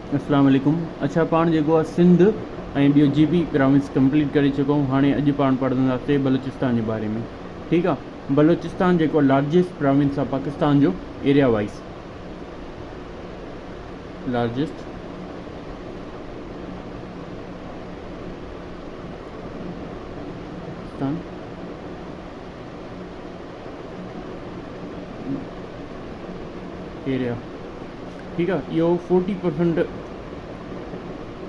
अस्सलाम वालेकुम। अच्छा पाण जेको आहे सिंध ऐं ॿियो GB ग्रामीण कंप्लीट करे चुका आहियूं। हाणे अॼु पाण पढ़ंदासीं बलूचिस्तान जे बारे में। ठीकु आहे। बलूचिस्तान जेको लार्जेस्ट प्रोविंस आहे पाकिस्तान जो area wise, largest Pakistan area. ठीकु आहे। इहो 40%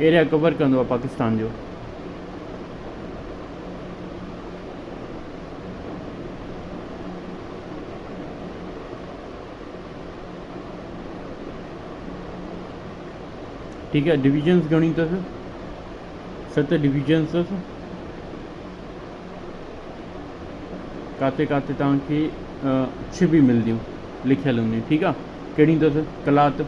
एरिया कवर कंदो आहे पाकिस्तान जो। ठीकु आहे। डिविजन्स घणी अथसि? 7 डिविजन्स अथसि। काथे काथे तव्हांखे 6 बि मिलंदियूं, लिखियलु हूंदियूं। ठीकु आहे। कहिड़ी अथसि? कलात,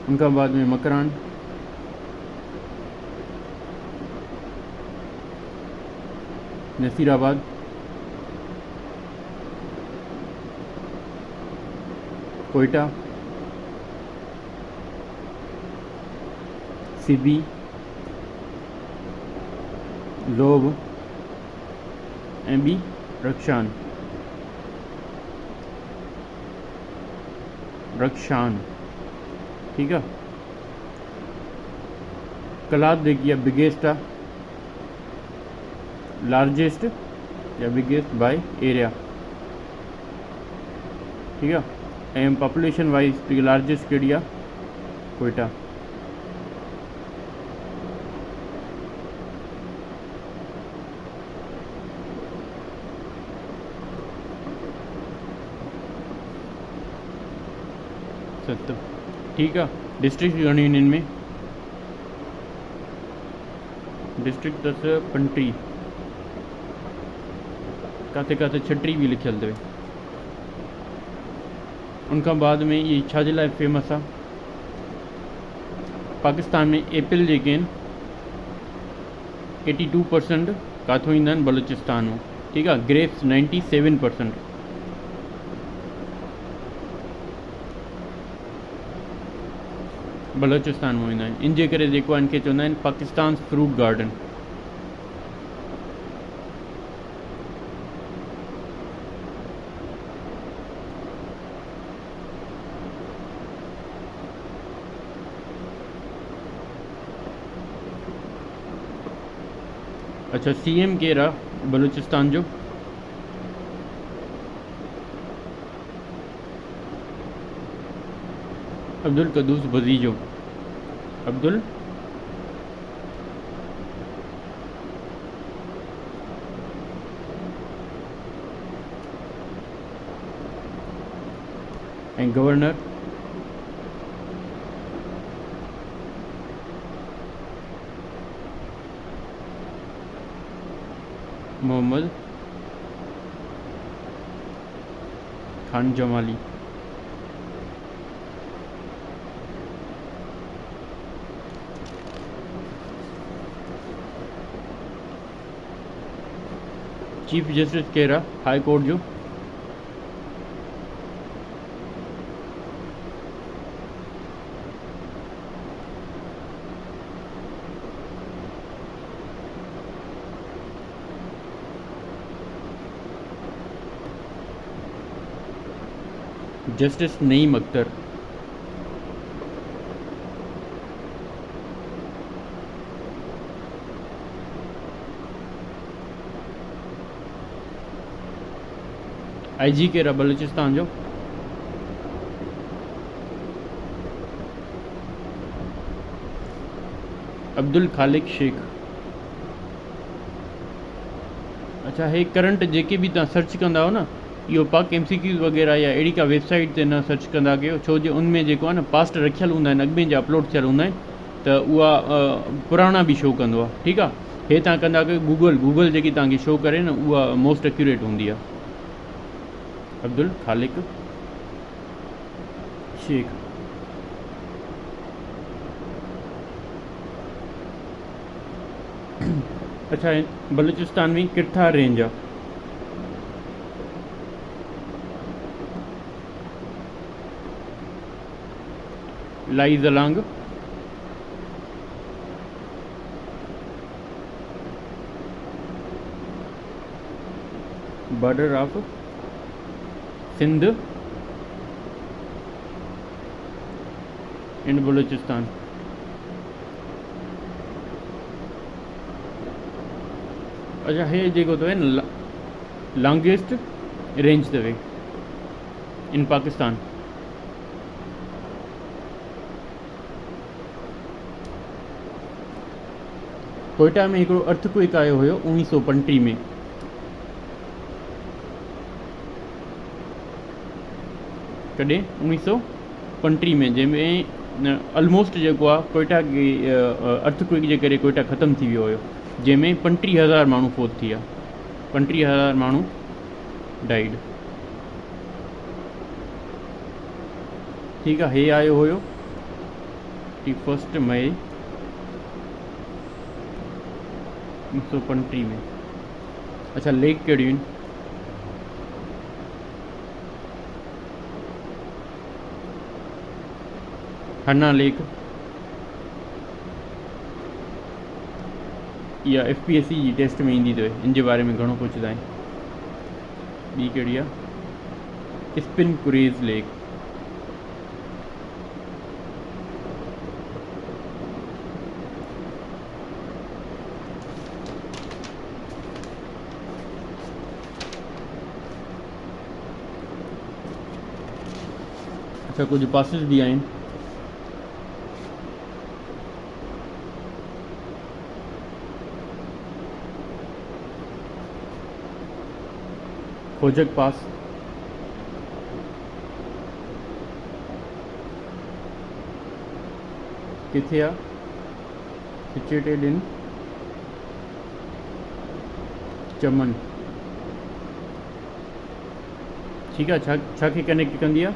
उनखां बाद में मकरान, नसीराबाद, कोयटा, सिबी, लोब ऐं ॿी रक्षान। ठीकु आहे। कलात जेकी आहे बिगेस्ट आहे, लार्जेस्ट या बिगेस्ट बाय एरिया। ठीकु आहे। ऐं पॉपुलेशन वाइज लार्जेस्ट कहिड़ी आहे? कोयटा। सत। ठीकु आहे। डिस्ट्रिक्ट घणी आहिनि हिन में? डिस्ट्रिक्ट अथसि 35। काथे काथे 36 भी लिखियलु अथव। उनखां बाद में ये छाजे लाइ फेमस आहे? पाकिस्तान में एप्पल जेके आहिनि 82% काथों ईंदा आहिनि? बलूचिस्तान मां। ठीकु आहे। ग्रेप्स 97% बलूचिस्तान में ईंदा आहिनि। इन जे करे जेको आहे इनखे चवंदा आहिनि पाकिस्तान फ्रूट गार्डन। अच्छा, CM केरु आहे बलूचिस्तान जो? अब्दुल कदूस बजीजो। अब्दुल ऐं governor Muhammad Khan Jamali. Chief justice केरु आहे हाई कोर्ट जो? जस्टिस नईम अख्तर। IG केरु आहे बलूचिस्तान जो? अब्दुल खालिक शेख। अच्छा, हे करंट जेके बि तव्हां सर्च कंदा न, इहो पाक MCQs वग़ैरह या अहिड़ी का वेबसाइट ते न सर्च कंदा कयो, छो जो उनमें जेको आहे न पास्ट रखियलु हूंदा आहिनि, अॻु में जा अपलोड थियल हूंदा आहिनि, त उहा पुराणा बि शो कंदो आहे। ठीकु आहे। हे तव्हां कंदा कयो गूगल जेकी तव्हांखे शो करे न, उहा मोस्ट एक्यूरेट हूंदी आहे। अब्दुल खालिक शेख। अच्छा, बलूचिस्तान में किरथा रेंज आहे? lies along border of Sindh and Balochistan. अच्छा हे जेको तो है न लॉन्गेस्ट रेंज अथव इन पाकिस्तान। कोयटा में हिकिड़ो अर्थक्वेक आयो हुयो 1935 में। कॾहिं 1935 में, जंहिंमें ऑलमोस्ट जेको आहे कोयटा अर्थक्वेक जे करे कोयटा ख़तमु थी वियो हुयो, जंहिंमें 35,000 माण्हू फोत थी विया, 35,000 माण्हू डाइड। ठीकु आहे, हे आयो हुयो 1 मई 1935 में। अच्छा लेक कहिड़ियूं आहिनि? हन्ना लेक, या FPSC जी टेस्ट में ईंदी अथव, इन जे बारे में घणो पुछंदा आहिनि। ॿी कहिड़ी आहे? स्पिन कुरेज़ लेक। अच्छा कुछ पासिस भी आहिनि। खोजक पास, किथे आहे? सिचुएटेड इन चमन। ठीकु आहे, छा खे कनेक्ट कंदी आहे?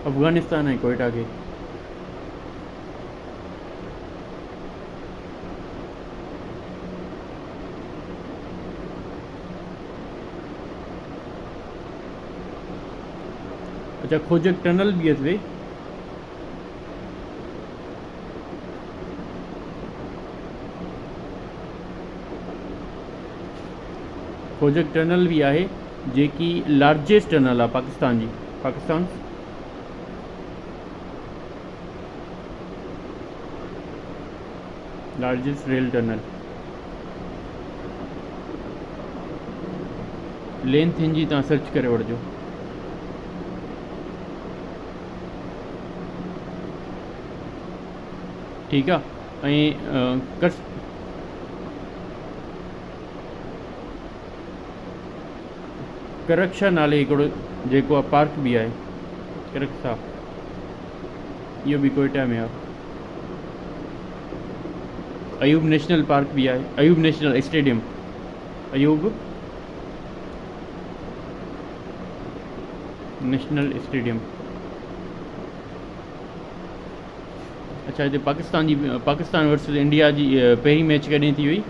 अफ़गानिस्तान ऐं कोयटा खे। अच्छा खोजक टनल भी अथव। खोजक टनल भी आहे, जेकी लार्जेस्ट टनल आहे पाकिस्तान जी, Pakistan largest rail tunnel. Length हिन जी तव्हां सर्च करे वठिजो। ठीकु आहे, ऐं करक्शा नाले हिकिड़ो जेको आहे पार्क बि आहे, करक्शा, इहो बि कोयटा में आहे। अयूब नेशनल पार्क भी है, Ayub national stadium, Ayub national stadium. अच्छा हिते पाकिस्तान वर्सेस इंडिया जी पहिरीं मैच कॾहिं थी हुई?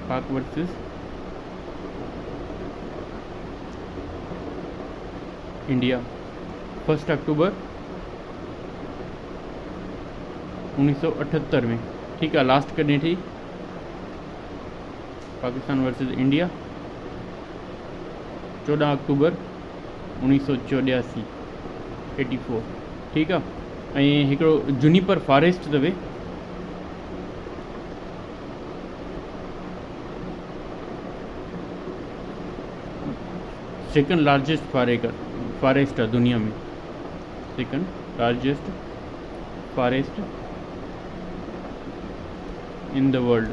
पाक वर्सेस इंडिया 1 अक्टूबर 1978 में। ठीक है, लास्ट कॾहिं थी? पाकिस्तान वर्सेस इंडिया 14 अक्टूबर 1984 84। ठीक है, ऐं हिकिड़ो जुनिपर फॉरेस्ट अथव, सेकंड लार्जेस्ट फॉरेस्ट है दुनिया में, second largest forest in the world.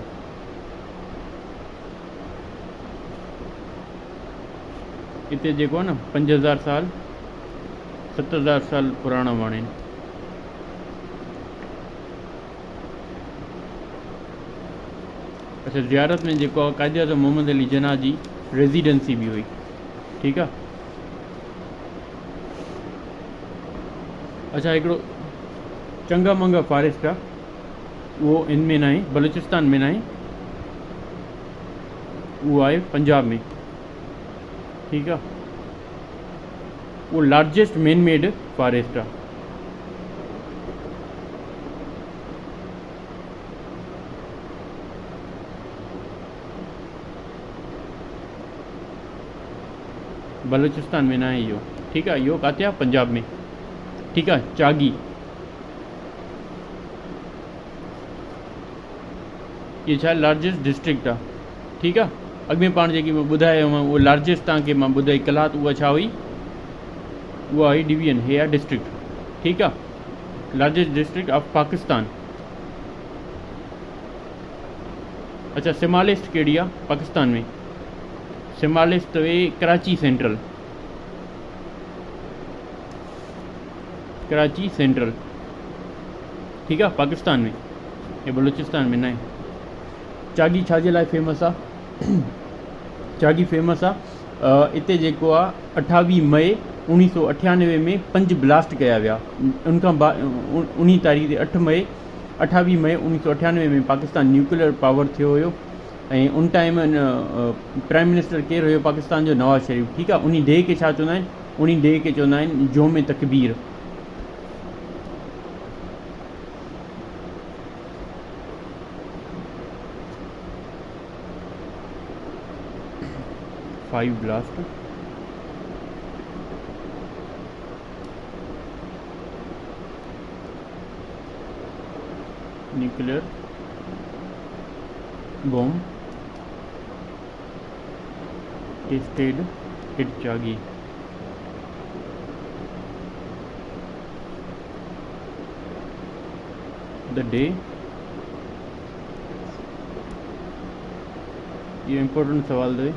इतने जेको न 5000 साल 7000 साल पुराना वण आहिनि। अच्छा, ज़ियारत में जेको आहे कायदे आज़म मोहम्मद अली जिन्ना जी रेजिडेंसी भी हुई। ठीक है। अच्छा, हिकिड़ो चंगा मंगा फॉरेस्ट आहे, वो इनमें ना है, बलूचिस्तान में ना है, उहो आहे पंजाब में, ठीकु आहे। उहो लार्जेस्ट मैन मेड फॉरेस्ट आहे। बलूचिस्तान में न आहे इहो, ठीकु आहे। इहो किथे आहे? पंजाब में, ठीकु आहे। चागी, ये छा लार्जेस्ट डिस्ट्रिक्ट आहे, ठीकु आहे। अॻिमें पाण जेकी मां ॿुधायो उहो लार्जेस्ट तव्हांखे मां ॿुधाई कलात, उहा छा हुई? उहा हुई डिवीजन, हे आहे डिस्ट्रिक्ट, ठीकु आहे। Largest district of Pakistan. अच्छा, स्मॉलेस्ट कहिड़ी आहे पाकिस्तान में? स्मॉलेस्ट वे कराची सेंट्रल, कराची सेंट्रल, ठीकु आहे, पाकिस्तान में। ये बलूचिस्तान में न आहे। चागी छाजे लाइ फेमस आहे? चागी फेमस आहे इते जेको आहे 28 मई 1998 में 5 ब्लास्ट कया विया। उनखां उन तारीख़ ते 28 मई 1998 में पाकिस्तान न्यूक्लियर पावर थियो हुयो। ऐं उन टाइम प्राइम मिनिस्टर केरु हुयो पाकिस्तान जो? नवाज़ शरीफ़, ठीकु आहे। उन डे खे छा चवंदा आहिनि? उन डे खे चवंदा आहिनि योम तकबीर। Five blast, nuclear bomb tested at Chagi. The day, ये इम्पोर्टेंट सवाल है।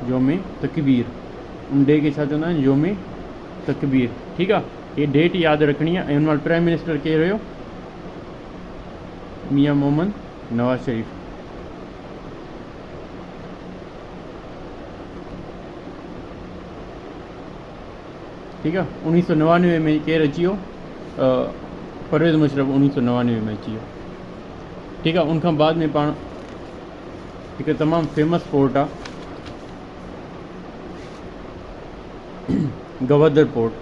योम तकबीर, उन डे के छा चवंदा आहिनि? योम तकबीर, ठीकु आहे। ये डेट याद रखनी है। उन प्राइम मिनिस्टर केरु हुयो? मियां मोहम्मद नवाज़ शरीफ़, ठीकु आहे। 1999 में केरु अची वियो? परवेज़ मुशर्रफ 1999 में अची वियो, ठीकु आहे। उनखां बाद में पाण हिकु तमामु फेमस पोर्ट आहे गवादर पोर्ट।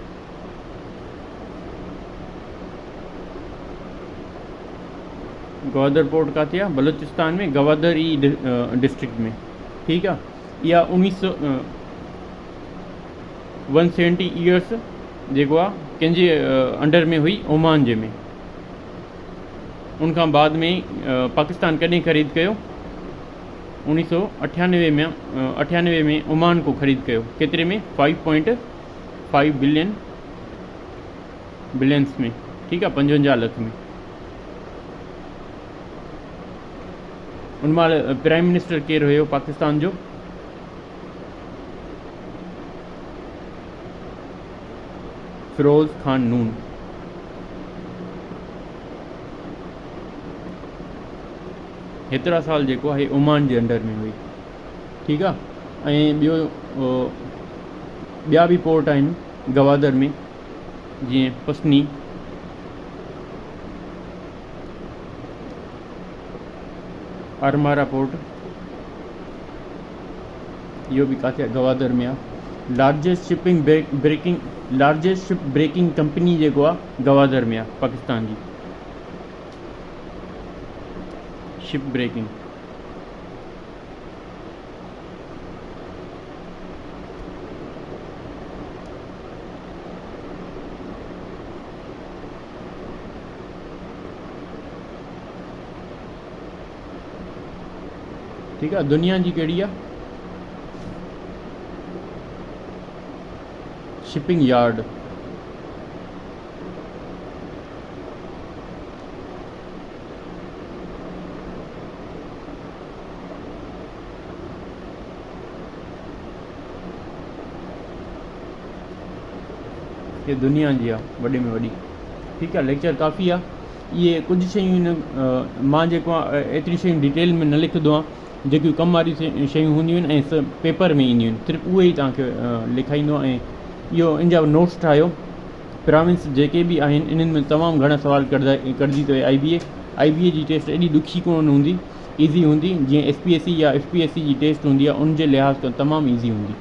गवादर पोर्ट किथे आहे? बलूचिस्तान में, गवादर ई डिस्ट्रिक्ट में, ठीकु आहे। इहा 170 ईयर्स जेको आहे कंहिंजे अंडर में हुई? ओमान जे में। उनखां बाद में पाकिस्तान कॾहिं ख़रीद कयो? 1998 में 98 में ओमान को ख़रीद कयो। केतिरे में? 5.5 बिलियंस में, ठीकु आहे, 55 लख में। उन महिल प्राइम मिनिस्टर केरु हुयो पाकिस्तान जो? फिरोज़ खान नून। हेतिरा साल जेको आहे ओमान जे अंडर में हुई, ठीकु आहे। ऐं ॿिया बि पोर्ट आहिनि गवादर में, जीअं पसनी, आरमारा पोर्ट, इहो बि किथे आहे? गवादर में आहे। लार्जेस्ट शिप ब्रेकिंग कंपनी जेको आहे गवादर में आहे, पाकिस्तान जी शिप ब्रेकिंग। ठीकु आहे। दुनिया जी कहिड़ी आहे? शिपिंग यार्ड, ये दुनिया जी आहे वॾे में वॾी, ठीकु आहे। लेक्चर काफ़ी आहे। इहे कुझु शयूं मां जेको आहे एतिरी शयूं डिटेल में न लिखंदो आहियां। जेकियूं कम वारी शयूं हूंदियूं आहिनि ऐं पेपर में ईंदियूं आहिनि, सिर्फ़ु उहे ई तव्हांखे लिखाईंदो। ऐं इहो इन जा नोट्स ठाहियो। प्राविंस जेके बि आहिनि इन्हनि में तमामु घणा सवाल कढंदी अथव IBA। IBA जी टेस्ट एॾी ॾुखी कोन हूंदी, ईज़ी हूंदी, जीअं SPSC या FPSC जी टेस्ट हूंदी आहे उन जे लिहाज़ खां तमामु ईज़ी हूंदी।